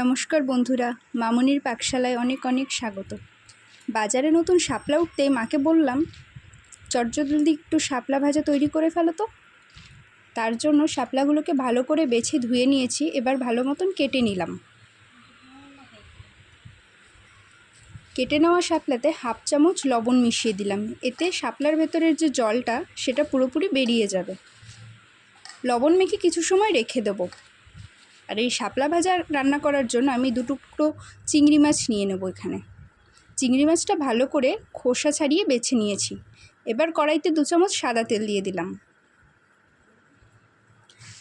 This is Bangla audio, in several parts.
নমস্কার বন্ধুরা, মামনির পাকশালায় অনেক অনেক স্বাগত। বাজারে নতুন শাপলা উঠতেই মাকে বললাম, চটজলদি একটু শাপলা ভাজা তৈরি করে ফেলো তো। তার জন্য শাপলাগুলোকে ভালো করে বেছে ধুয়ে নিয়েছি। এবার ভালো মতন কেটে নিলাম। কেটে নেওয়া শাপলাতে হাফ চামচ লবণ মিশিয়ে দিলাম। এতে শাপলার ভেতরের যে জলটা সেটা পুরোপুরি বেরিয়ে যাবে। লবণ মেখে কিছু সময় রেখে দেবো। আর এই শাপলা ভাজা রান্না করার জন্য আমি 2 টুকরো চিংড়ি মাছ নিয়ে নেব। এখানে চিংড়ি মাছটা ভালো করে খোসা ছাড়িয়ে বেছে নিয়েছি। এবার কড়াইতে 2 চামচ সাদা তেল দিয়ে দিলাম।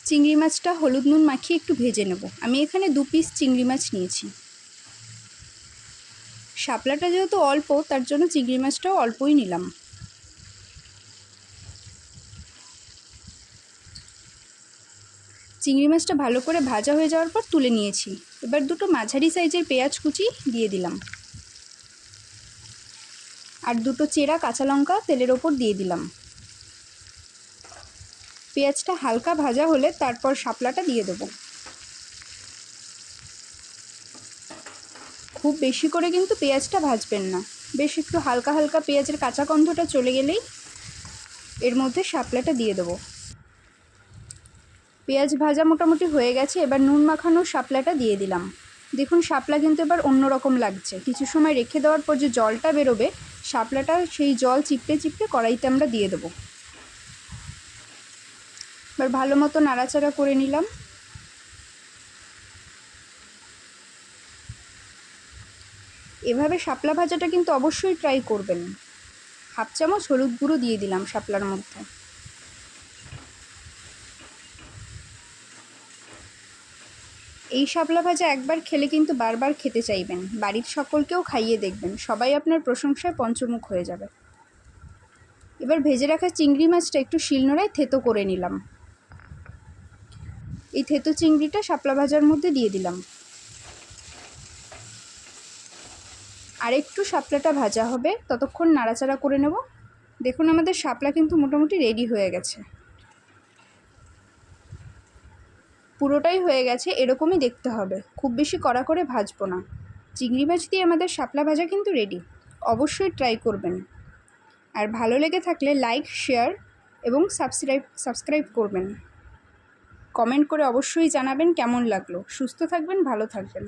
চিংড়ি মাছটা হলুদ নুন মাখিয়ে একটু ভেজে নেব। আমি এখানে 2 পিস চিংড়ি মাছ নিয়েছি। শাপলাটা যেহেতু অল্প, তার জন্য চিংড়ি মাছটাও অল্পই নিলাম। চিংড়ি মাছটা ভালো করে ভাজা হয়ে যাওয়ার পর তুলে নিয়েছি। এবার 2টো মাঝারি সাইজের পেঁয়াজ কুচি দিয়ে দিলাম। আর 2টো চেরা কাঁচা লঙ্কা তেলের ওপর দিয়ে দিলাম। পেঁয়াজটা হালকা ভাজা হলে তারপর শাপলাটা দিয়ে দেবো। খুব বেশি করে কিন্তু পেঁয়াজটা ভাজবেন না, বেশ একটু হালকা হালকা পেঁয়াজের কাঁচা গন্ধটা চলে গেলেই এর মধ্যে শাপলাটা দিয়ে দেবো। পেঁয়াজ ভাজা মোটামুটি হয়ে গেছে। এবার নুন মাখানো শাপলাটা দিয়ে দিলাম। দেখুন, শাপলা কিন্তু এবার অন্যরকম লাগছে। কিছু সময় রেখে দেওয়ার পর যে জলটা বেরোবে, শাপলাটা সেই জল চিপড়ে চিপড়ে কড়াইতে আমরা দিয়ে দেবো। এবার ভালো মতো নাড়াচাড়া করে নিলাম। এভাবে শাপলা ভাজাটা কিন্তু অবশ্যই ট্রাই করবেন। হাফ চামচ হলুদ গুঁড়ো দিয়ে দিলাম শাপলার মধ্যে। এই শাপলা ভাজা একবার খেলে কিন্তু বারবার খেতে চাইবেন। বাড়ির সকলকেও খাইয়ে দেখবেন, সবাই আপনার প্রশংসায় পঞ্চমুখ হয়ে যাবে। এবার ভেজে রাখা চিংড়ি মাছটা একটু শিলনোড়ায় থেতো করে নিলাম। এই থেতো চিংড়িটা শাপলা ভাজার মধ্যে দিয়ে দিলাম। আর একটু শাপলাটা ভাজা হবে, ততক্ষণ নাড়াচাড়া করে নেব। দেখুন, আমাদের শাপলা কিন্তু মোটামুটি রেডি হয়ে গেছে। পুরোটাই হয়ে গেছে, এরকমই দেখতে হবে। খুব বেশি কড়া করে ভাজবো না। চিংড়ি মাছ দিয়ে আমাদের শাপলা ভাজা কিন্তু রেডি। অবশ্যই ট্রাই করবেন। আর ভালো লেগে থাকলে লাইক, শেয়ার এবং সাবস্ক্রাইব করবেন। কমেন্ট করে অবশ্যই জানাবেন কেমন লাগলো। সুস্থ থাকবেন, ভালো থাকবেন।